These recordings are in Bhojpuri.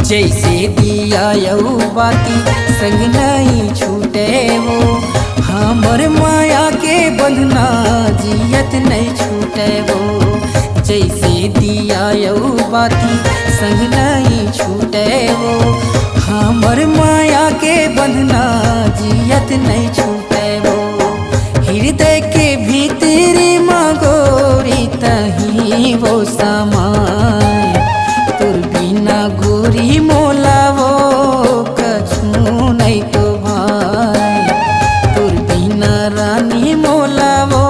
जैसे दिया यऊ बाती संग नहीं छूटे वो, हमर माया के बंधना जियत नहीं छूटे वो। जैसे दिया यऊ बाती संग नहीं छूटे वो, हमर माया के बंधना जियत नहीं छूटे वो। हृदय के भीतरी मागोरी तही वो समाय, तुर बिना गोरी मोला वो कछु नहीं तो भाई, तुर बिना रानी मोला वो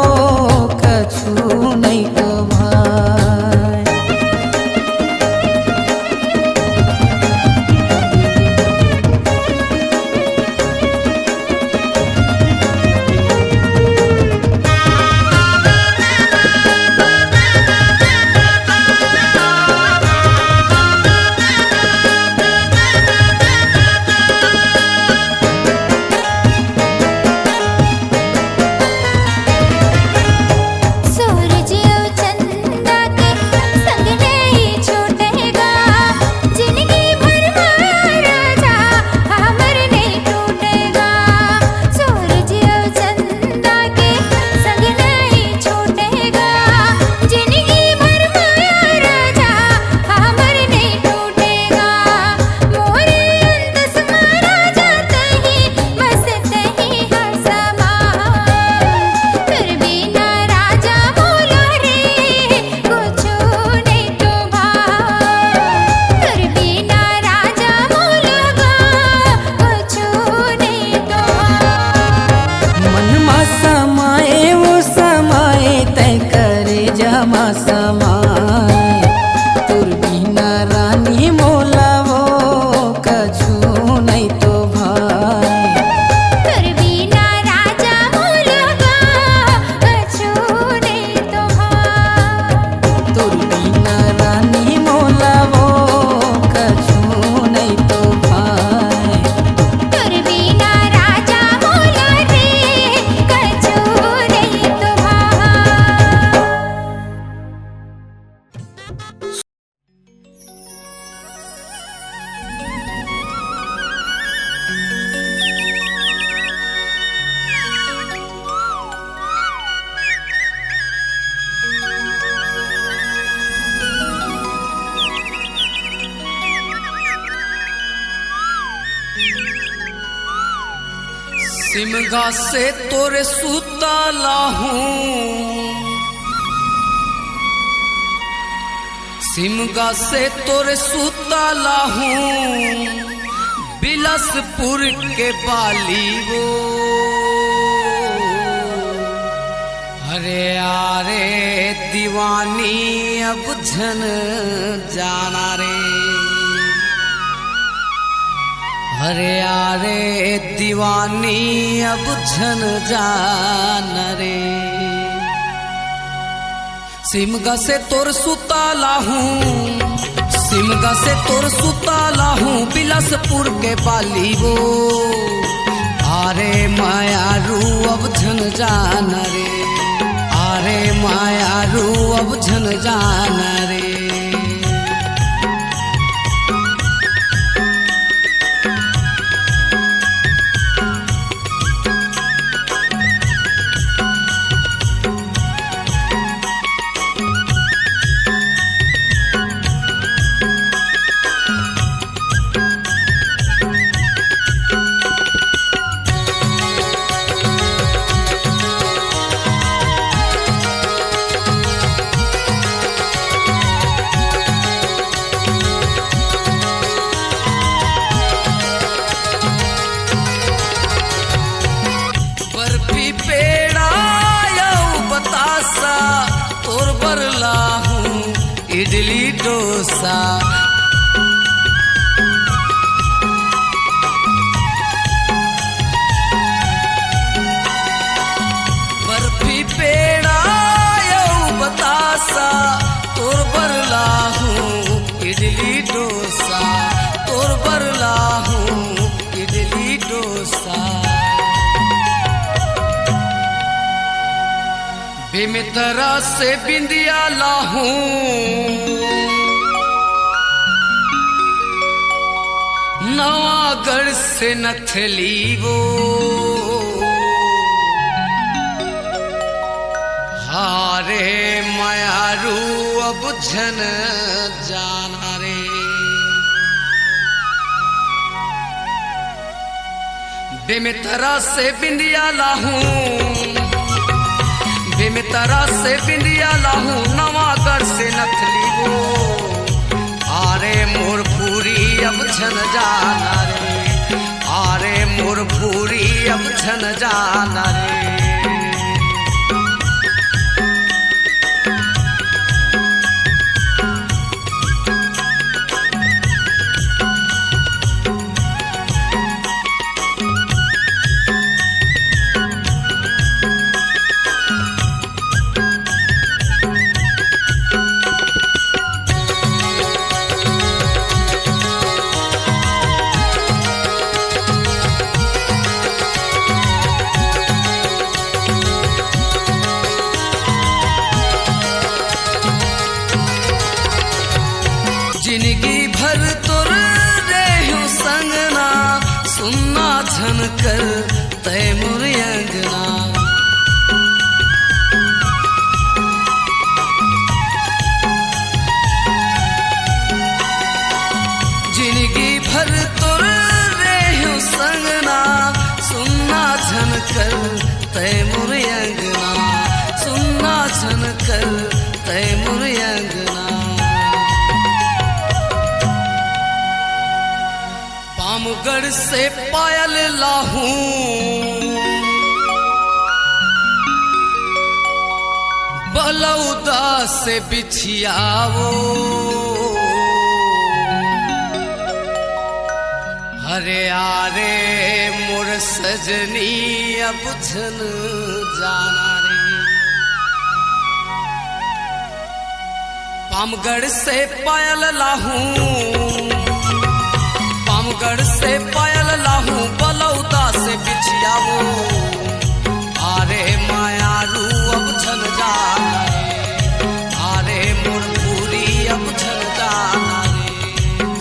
मा समाए तोर बिना रानी मोला वो कछु नहीं तो भाई तोर बिना राजा मोलगा कछु नहीं तो भाई तोर बिना रानी मोला वो कछु नहीं तो भाई तोर बिना राजा मोला रे कछु नहीं तो भाई। सिमगा से तोरे सुताला हूँ सिमगा से तोरे सुताला हूँ बिलासपुर के बाली वो अरे आरे दीवानी अब झन जाना रे अरे आरे दीवानी अब झन जान रे सिमगा से तोर सुताला हूँ सिमगा से तोर सुताला हूँ बिलासपुर के बाली वो आरे मायारू अब झन जान रे आरे मायारू अब झन जान रे बर्फी पेड़ा यऊ बतासा तोर बरला हूँ इडली डोसा बर्फी पेड़ा यऊ बतासा तोर बरला हूँ इडली डोसा तोर बरला हूँ इडली डोसा बेमितरा से बिंदिया लाहूं नवागढ़ से नथली वो हारे मायारू अब झन जाना रे बेमितरा से बिंदिया लाहूं बेमितरा से बिंदिया लाहूं नवागढ़ से नथली वो आरे मोर पूरी अब झन जाना रे आरे मोर पूरी अब झन जाना रे जिंदगी भर तुर रेहू संगना सुनना झन कर तैमुर अंगना जिंदगी भर तुर रेहू संगना सुनना झन कर तैमुर अंगना सुनना झन कर तैमुर अंगना पामगढ़ से पायल लाहूं बलौदा से बिछियावो हरे आरे मोर सजनी अब छन जाना रे। पामगढ़ से पायल लाहूं, पामगढ़ से पायल लाहूं, बलौदा से बिछियावो आरे मायारू अब छन जाना रे। आरे मोर पूरी अब छन जाना रे।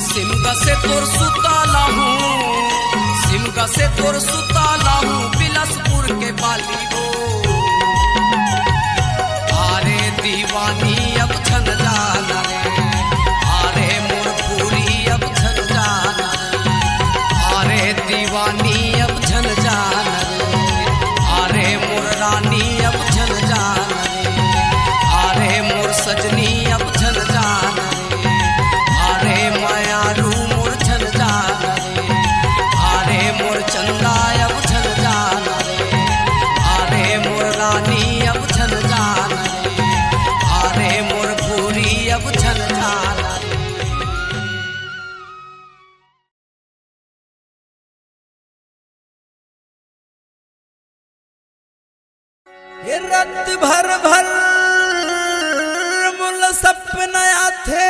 सिमगा से तोर सुता लाहूं, सिमगा से तोर सुता लाहूं, बिलासपुर के बाली हो आरे दीवानी अब छन जाना रे। आरे मोर पूरी अब छन जाना रे। आरे दीवानी अब छन जाना रे। आरे मोर रानी अब छन जाना रे। आरे मोर सजनी अब छन जाना रे। आरे मायारू मोर छन जाना रे। आरे मोर चंदा अब छन जाना रे। आरे मोर रानी अब छन जाना रे। आरे मोर पूरी अब छन जाना रे। ये रात भर भर मुल सपना थे,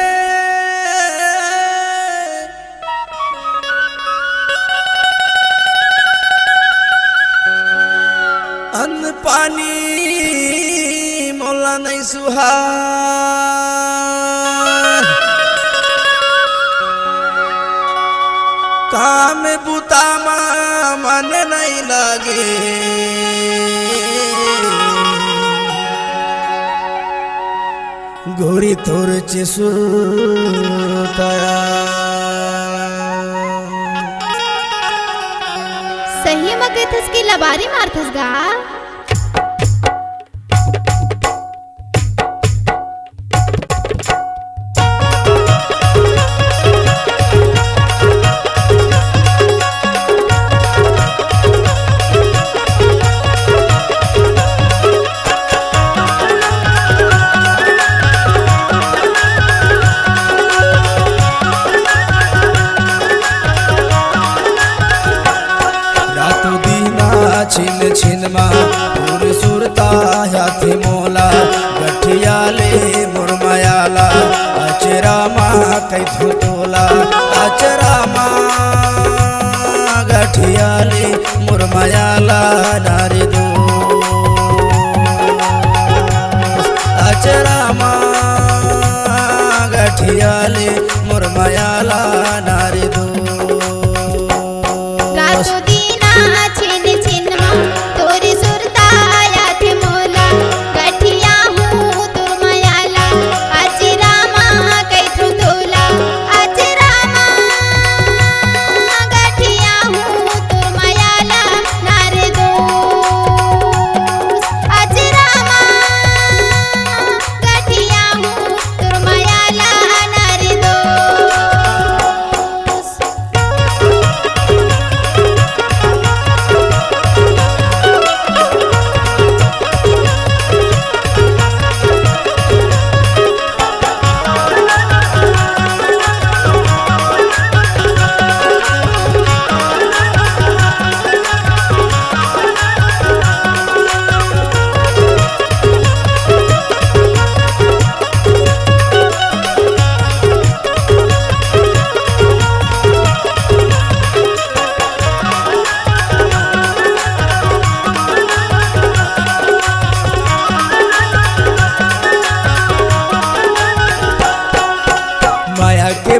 अन्न पानी मोला नहीं सुहा। काम बुता मन नहीं लगे, गोरी तोर चिसुताया। सही मग गईथस की लबारी मारथस गा। छिन छिन मा पूर सुरता हाथी मोला, गठिया ले मुरमयाला अचरा मा कैथु तोला। अचरा मा गठिया ले मुरमयाला नारी दो। अचरा मा गठिया ले मुरमयाला नारी दो।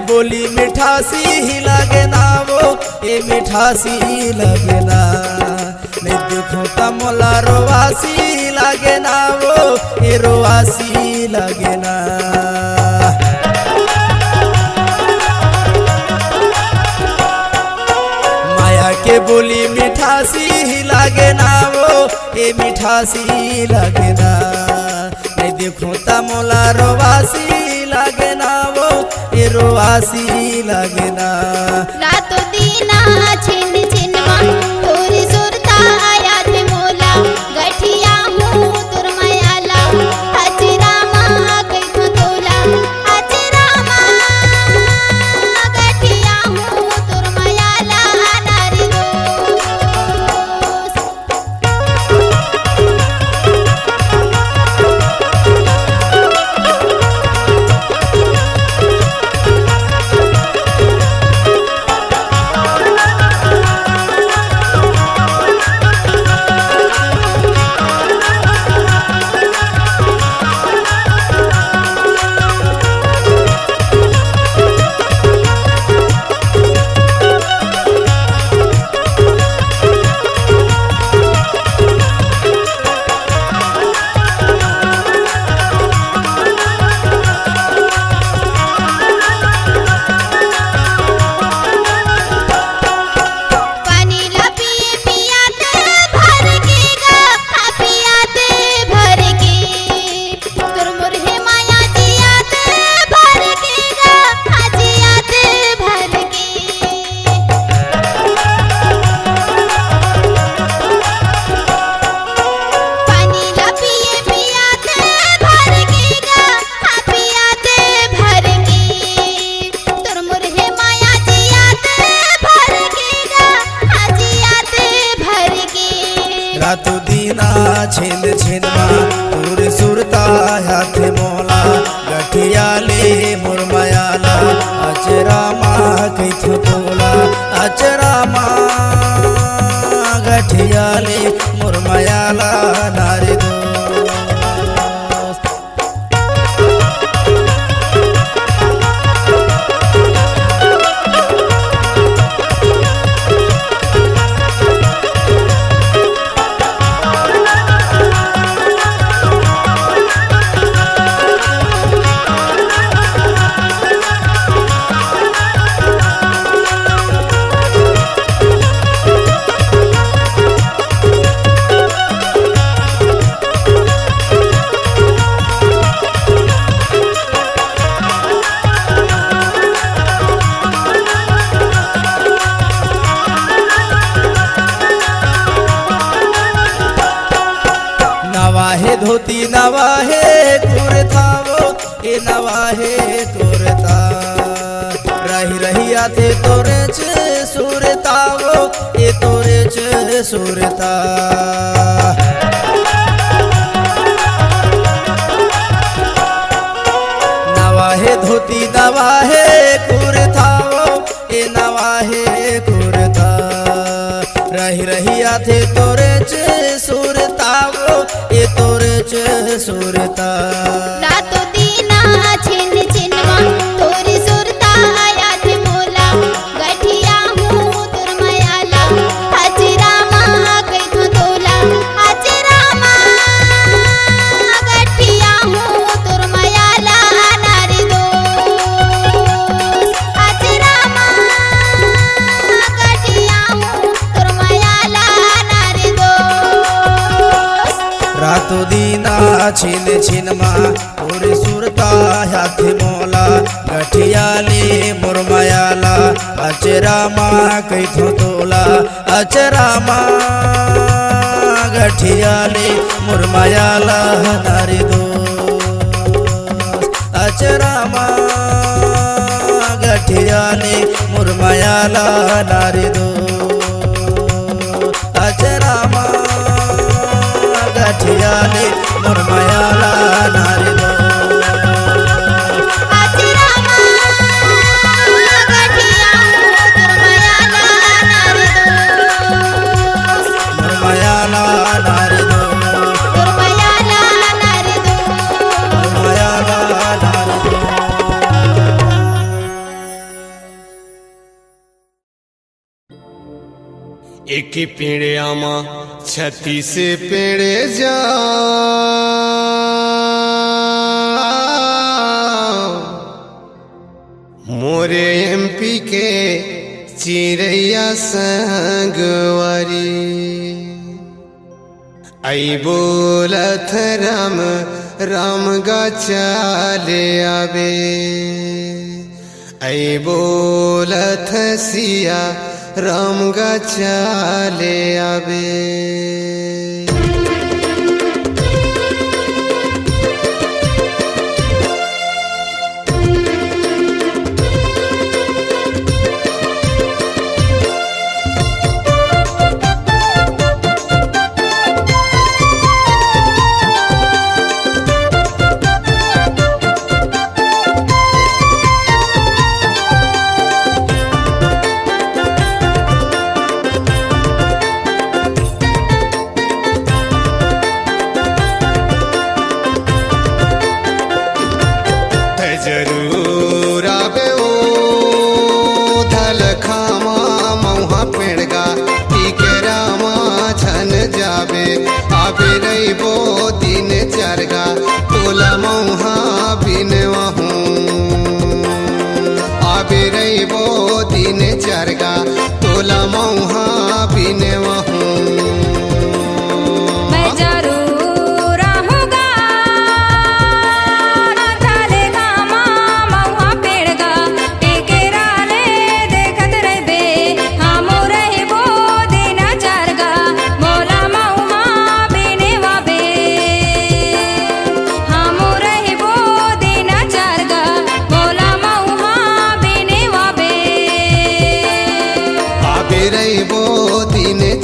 बोली मिठासी ही लगे ना वो, ये मिठासी लगे ना। नहीं देखो तो मोला रोवासी लगे ना वो, ये रोवासी लगे ना। माया के बोली मिठासी ही लगे ना वो, ये मिठासी लगे ना। नहीं देखो तो मोला रोवासी लगे ना वो, ये रोवासी लगे ना। रातों दीना छिन छिन मा तोरी सुरता याद मोला, गठिया हूँ तुर मयाला। हाथ मोला गठिया ले मुरमयाला अचरा कैथो तोला अचरा गठिया ले मुरमयाला नारे दो नवाहे धोती नवाहे कुर्तावो ए नवाहे कुर्ता रही रही आते तोरे च सुरतावो ए तोरे च सुरता नवाहे धोती नवाहे कुर्तावो ए नवाहे कुर्ता रही रही आते तोरे च सुरतावो ए तोरे च सुरता रातो दीना छिन छिनमा तोरी सुरता याद मोला गठिया हूँ तुर मयाला अचरा कैथो तोला अचरा गठिया हूँ तुर मयाला नारी दो अचरा गठिया हूँ तुर मयाला नारी दो रातो दीना छिन छिनमा तोरे सुरता हाथ मोला गठिया ले मुरमयाला अचरा कैथो तोला अचरा गठिया ले मुरमयाला नारी दो अचरा गठिया ले मुरमयाला नारी दो अचरा गठिया ले मुरमयाला नारी दो अचरा गठिया हूँ तुर मयाला नारी दो मुरमयाला नारी दो तुर मयाला नारी दो मुरमयाला नारी दो एक पेड़ियामा 36 पेड़े जा मोरे एमपी के चिड़ैया संगवारी आई बोलत राम राम गा चाले आबे आई बोलत सिया राम गा चाले आबे जरूर आबे ओ धल खामा मौहा पेड़गा टीकेरामा छन जाबे आबे रहीबो दिन चरगा तोला मौहा बिनवाहू आबे रहीबो दिन चरगा तोला मौहा बिनवाहू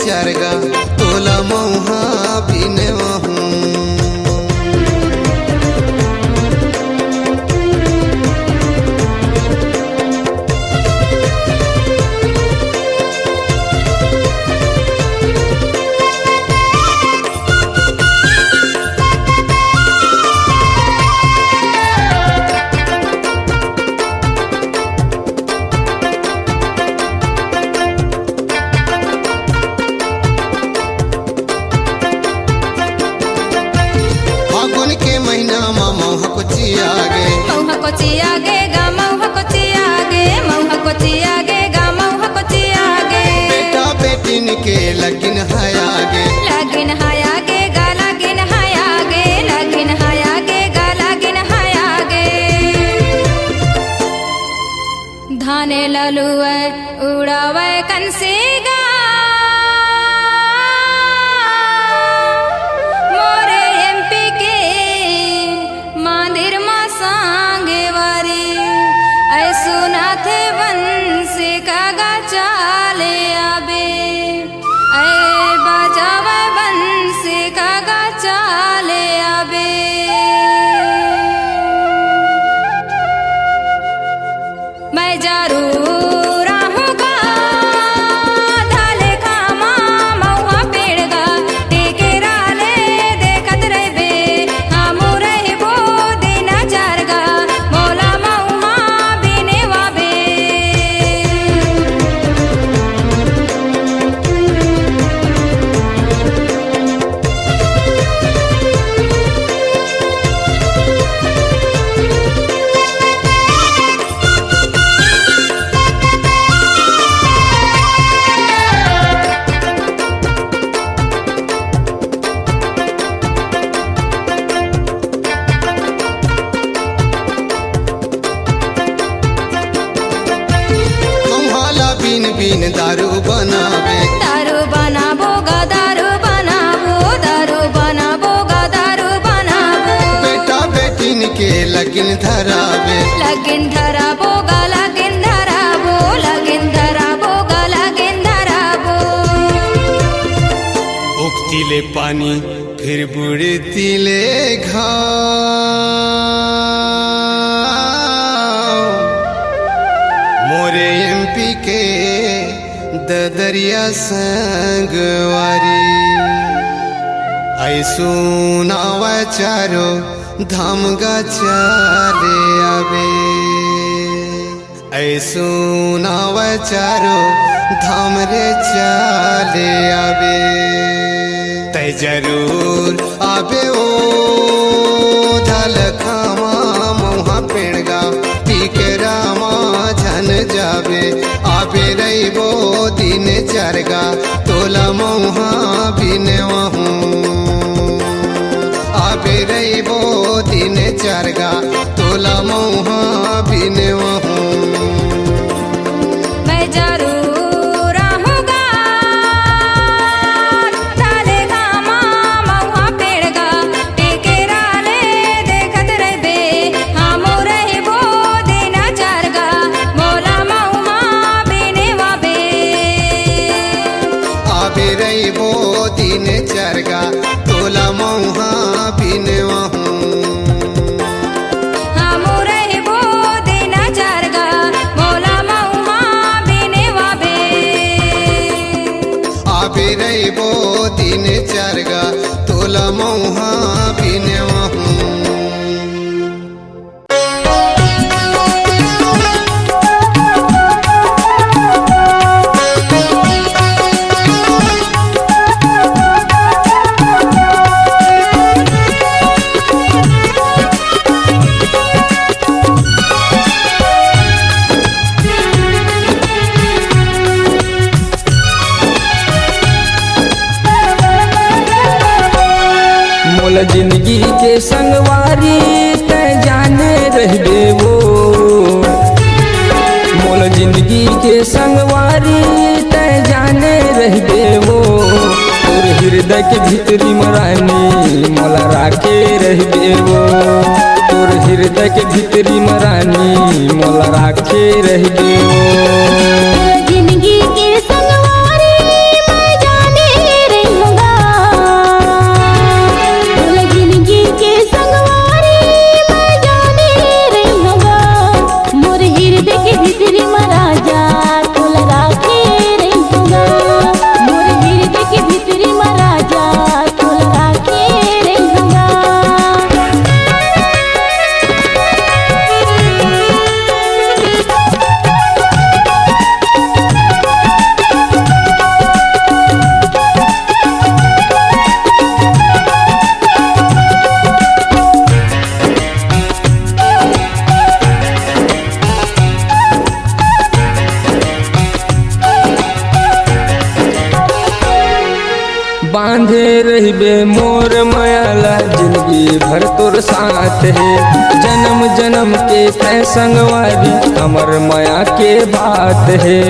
चरगा तोला मौहा बिनवाहू चलुए उड़ावे कंसी गा मोरे एमपी के मंदिर में सांगे वारी ऐसो नाथे वंश का गा चाले आबे ऐ बजावे वंश का गा चाले आबे मैं जरूर आहूँगा धाले खामा महुआ पेड़गा टेकेरा ले देखत रहबे हमू रहबो दिन चारगा मोला महुआ बिने वाबे तुम्हाला बिन बिन दारू बनावे दारू बनाबो गा दारू बनाबो दारू बनाबो गा दारू बनाबो बेटा बेटिन के लगिन धरावे लगिन धराबो गा लगिन धराबो लगिन धराबो गा लगिन धराबो उगतीले पानी फिर बुड़तीले घाव मोरे एमपी के ददरिया संगवारी ऐसो नावा चारो धाम गा चाले आवे ऐसो नावा चारो धाम रे चाले आवे तय जरूर आबे ओ धल खामा मोहा पेड़गा टीकेरा मा झन जाबे आबे रहीबो दिन चारगा तोला मोहा बिने वहूँ आबे रहीबो दिन चारगा तोला मोहा बिने वहूँ मैं जरूर आहूँगा धाले खामा महुआ पेड़गा टेकेरा ले देखत रहबे हमू रहबो दिन चारगा मोला महुआ बिने वाबे आबे रहीबो दिन चारगा तोला मोहा बिने वहूँ हमू रहबो दिन चारगा मोला महुआ बिने वाबे आबे रहीबो दिन चारगा तोला मोहा बिने वहूँ मोल जिंदगी के संगवारी तय जाने रहबे वो मोल जिंदगी के संगवारी तय जाने रहबे वो तोर हृदय के भीतरी मरानी मोला राखे रहबे वो तोर हृदय के भीतरी मरानी मोला राखे रहबे वो जिंदगी के संगवारी मैं जाने रहूँगा जिंदगी के संगवारी मैं जाने रहूँगा मोर हृदय के भीतरी में राजा तोल राखे रहूँगा मोर हृदय के भीतरी में राजा तोल राखे रहूँगा बांधे रहबे मोर मायाला जिंदगी जिंदगी भर तोर साथ है। जन्म जन्म के तय संगवारी अमर माया के बात है।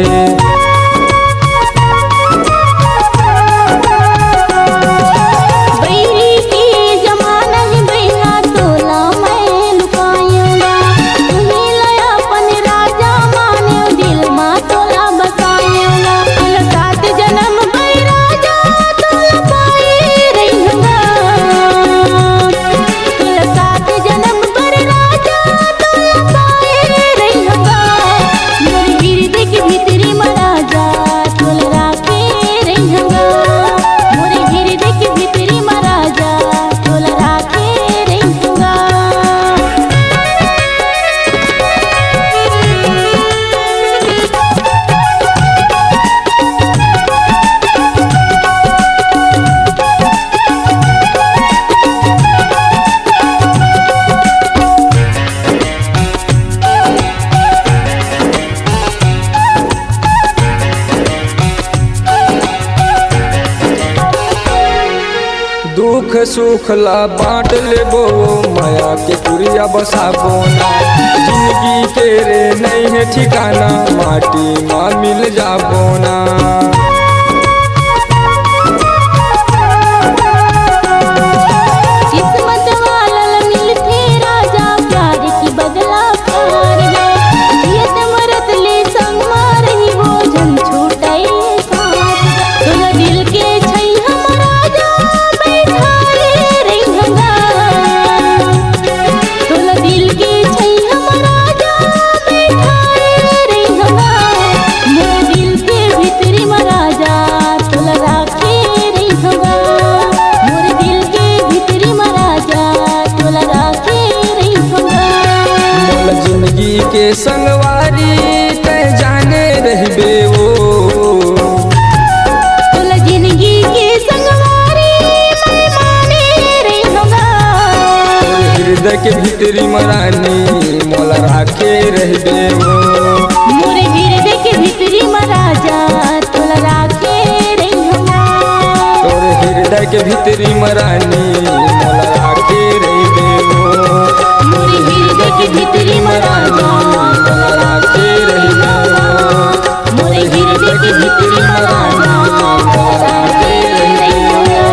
दुख सुख ला बांट लेबो माया के पुरिया बसाबो ना। जिंदगी के रे नहीं है ठिकाना माटी माँ मिल जाबो ना। किस्मत वाला मिलते राजा प्यार की बदला पार है। ये मरत ले संग मारही वो जन छूटाई साथ। तोला दिल के छै हम राजा बैठाए रहिंगा। तोला दिल के छै हम राजा बैठाए रहिंगा। मोर दिल के भीतरी में राजा तोला राखे रहिंगा। मोर दिल के भीतरी में राजा तोला राखे रहिंगा। मोल जिंदगी के संगवारी तय जाने रहबे वो। तोला जिंदगी के संगवारी मैं माने रहिंगा। हृदय के भीतरी मरानी मोला राखे रहबे वो। मोर हृदय के भीतरी में राजा तोला राखे रहिंगा। तोर हृदय के भीतरी मरानी मोला राखे रहबे वो। मोर हृदय के भीतरी में राजा मोला राखे रहबे वो। मोर हृदय के भीतरी में राजा तोला राखे रहिंगा।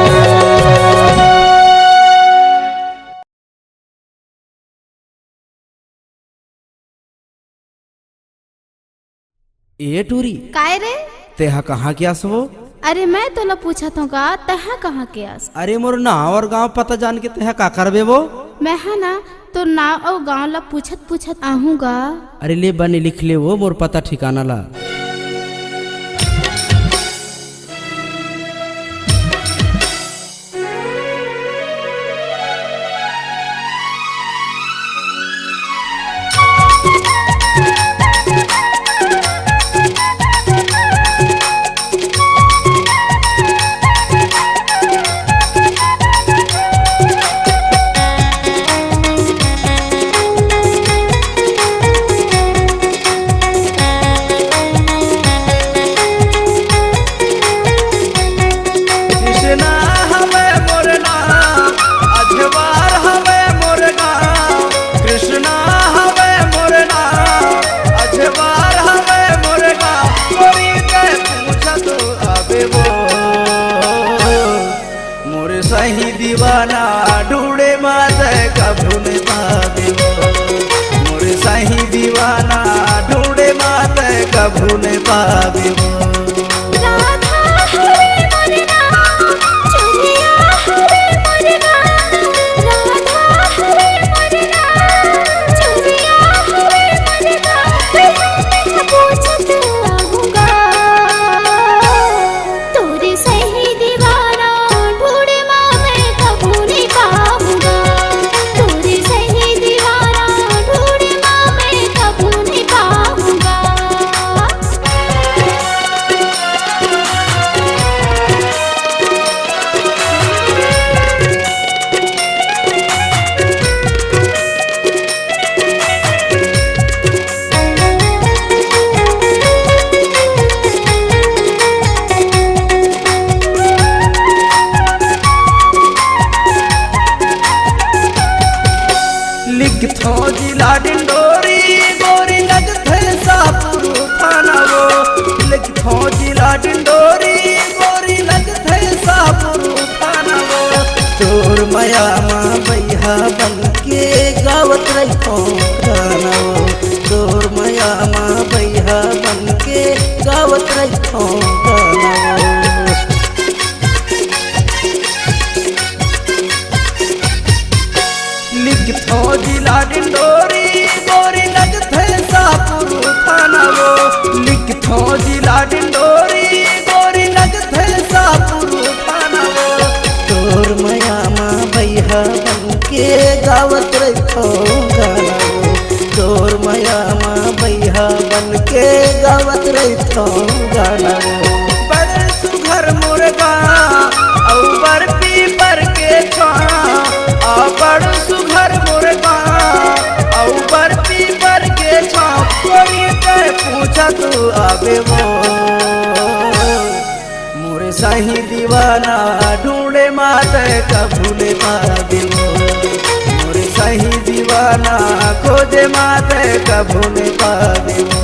ए टूरी काय रे? तेहा कहाँ के आसबो? अरे मैं तोला पूछत हूँ का तहा कहाँ के आस? अरे मोर नाव और गांव पता जान के तेहा का करबे वो? मैं है ना तो नाव और गाँव ला पूछत पूछत आहूँगा। अरे ले बने लिख ले वो मोर पता ठिकाना ला। सही दीवाना ढूंढे माते कभू न पावे वो। मोर सही दीवाना ढूंढे माते कभू न पावे वो। जिला डिंडोरी गोरी लगते सापुर थाना वो लिखो जिला डिंडोरी गोरी लगते सापुर थाना वो तोर माया माँ भैया बन के गावत रखो गाना वो तोर माया माँ भैया बन के गावत रखो गाना वो लिखो जिला डिंडोरी गोरी लगते सापुर थाना वो लिखो जिला डिंडोरी गोरी लगते सापुर थाना वो तोर माया माँ भैया बन के गावत रखो गाना वो तोर माया माँ भैया बन के गावत रखो गाना वो बड़े सुघर मुर्गा और बर पीपर के छाना बड़ सुघर मुर्गा और बर पीपर के छाप कोई कर पूछा तू आबे वो मोरे सही दीवाना ढूंढे माते कबूले पाबे वो मोरे सही दीवाना खोजे माते कबूले पाबे वो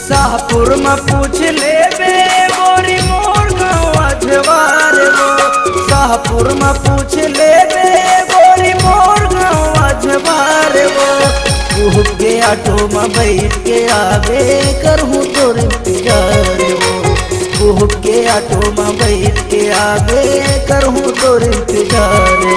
शाहपुर में पूछ ले बे गोरी मोर गाँव अजवार वो शाहपुर में पूछ ले बे गोरी मोर गाँव अजवार वो कुह के ऑटो में बैठ के आवे करहूँ तोर इंतजार वो कुह के ऑटो में बैठ के आवे करहूँ तोर इंतजार वो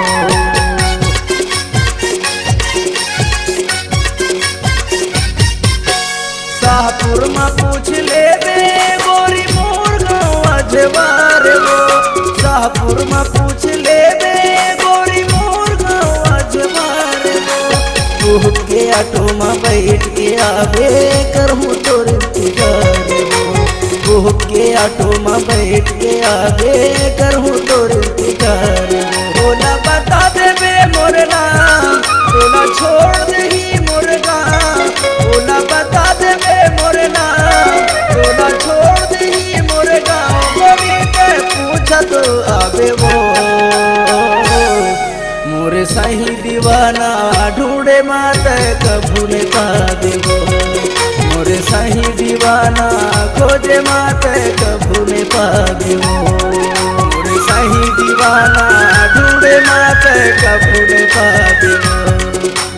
शाहपुर में पूछ ले बे गोरी मोर गाँव अजवार वो शाहपुर में पूछ ले बे गोरी मोर गाँव अजवार वो कुह के ऑटो में बैठ के आवे करहूँ तोर इंतजार वो कुह के ऑटो में बैठ के आवे करहूँ तोर इंतजार वो ना बता दे बे मोर नाम तो ना छोड़ दही मुर्गा वो ना बता दे बे मोर नाम तो ना छोड़ दही मुर्गा गोरी के पूछा तो आवे वो मोरे सही दीवाना ढूंढे माते कबूले पावे वो मोरे सही दीवाना खोजे माते कबूले पावे वो मोरे सही दीवाना ढूंढे माते कबूले पावे वो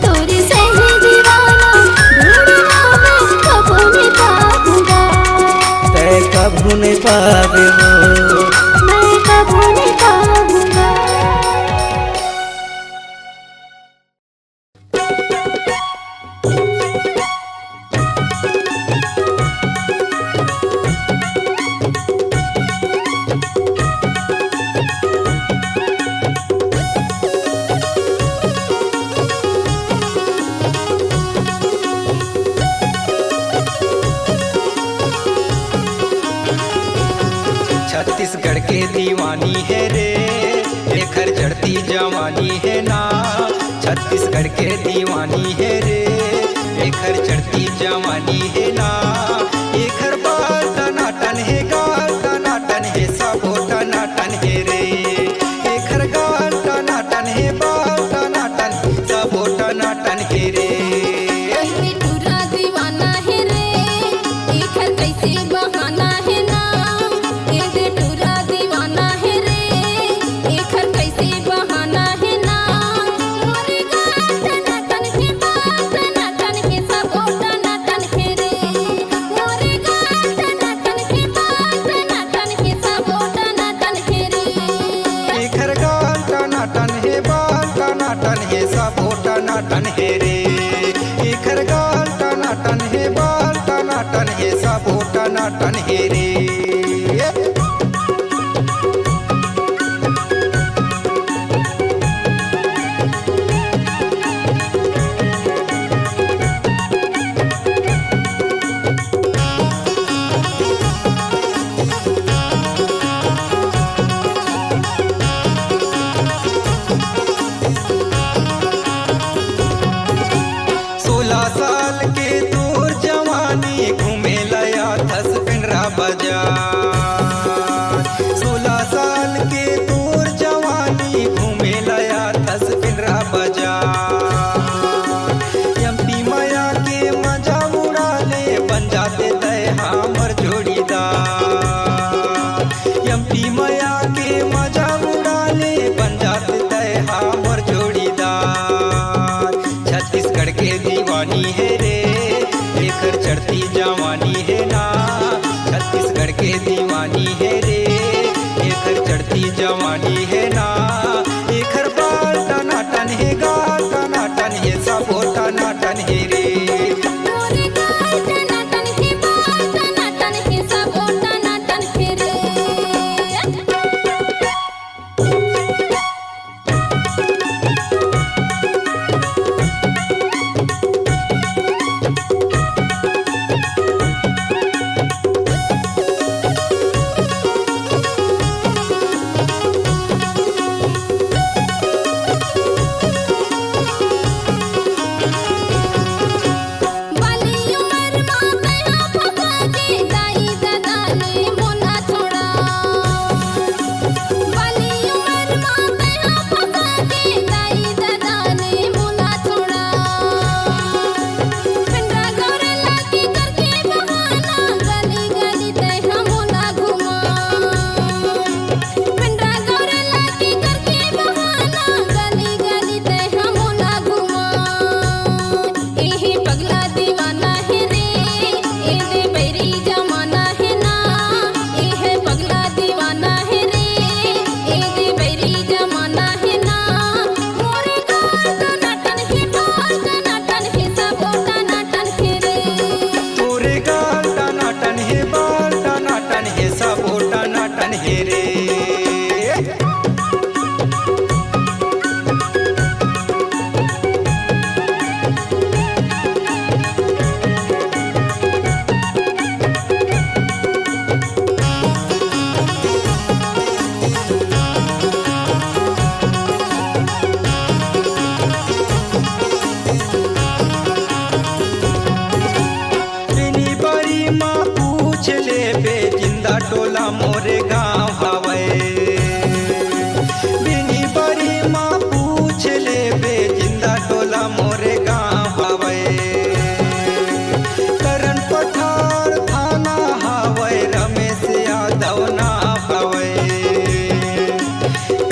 तोरे सही दीवाना ढूंढना मैं कबूले पाऊंगा। कभू नहीं पावे वो। मैं कभू नहीं पाऊंगा। छत्तीसगढ़ के दीवानी है रे, लेकर चढ़ती जवानी है ना। छत्तीसगढ़ के दीवानी है रे, लेकर चढ़ती जवानी है ना। एकर बाल टनाटन है, गाल टनाटन है, सबो टनाटन है रे। एकर गाल टनाटन है, बाल टनाटन, सबो टनाटन है रे। टूरा दीवाना है रे, एकर कैसे बहाना है ना। एदे टूरा दीवाना है रे, एकर कैसे बहाना है ना। मोरे गाल टनाटन है, बाल टनाटन है, सबो टनाटन है रे। मोरे गाल टनाटन है, बाल टनाटन है, सबो टनाटन है रे। एकर गाल टनाटन है, बाल टनाटन है, सबो टनाटन है रे। एकर गाल टनाटन है, बाल टनाटन है, सबो टनाटन है रे। बाजार 16 साल के तोर जवानी घूमे लया 10 पिंडरा बाजार एमपी माया के मजा उड़ा ले बन जाते तय हमर जोड़ीदार एमपी माया के मजा उड़ा ले बन जाते तय हमर जोड़ीदार छत्तीसगढ़ के दीवानी है रे लेकर चढ़ती जवानी है ना छत्तीसगढ़ के दीवानी है रे लेकर चढ़ती जवानी है ना एकर बाल टनाटन है गाल टनाटन है सबो टनाटन है रे मोरे गाल टनाटन है बाल टनाटन है सबो टनाटन है रे टोला मोरे गाँव हवे बिनी बड़ी माँ पूछ ले बे जिंदा टोला मोरे गाँव हवे करण पठार थाना हवे रमेश यादव ना हवे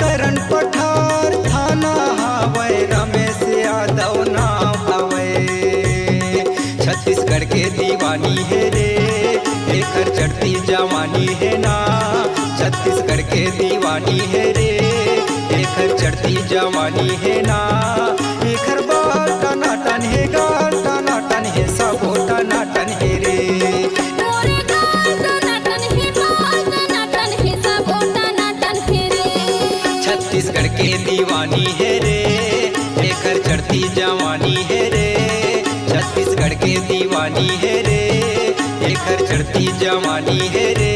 करण पठार थाना हवे रमेश यादव ना हवे छत्तीसगढ़ के दीवानी है रे लेकर चढ़ती जवानी है ना, छत्तीसगढ़ के दीवानी है रे, एकर चढ़ती जवानी है ना, एकर बाल टनाटन है, गाल टनाटन है, सबो टनाटन है रे। मोरे गाल टनाटन है, बाल टनाटन है, सबो टनाटन है रे। छत्तीसगढ़ के दीवानी है रे, एकर चढ़ती जवानी है रे, छत्तीसगढ़ के दीवानी है रे, एकर चढ़ती जवानी है रे।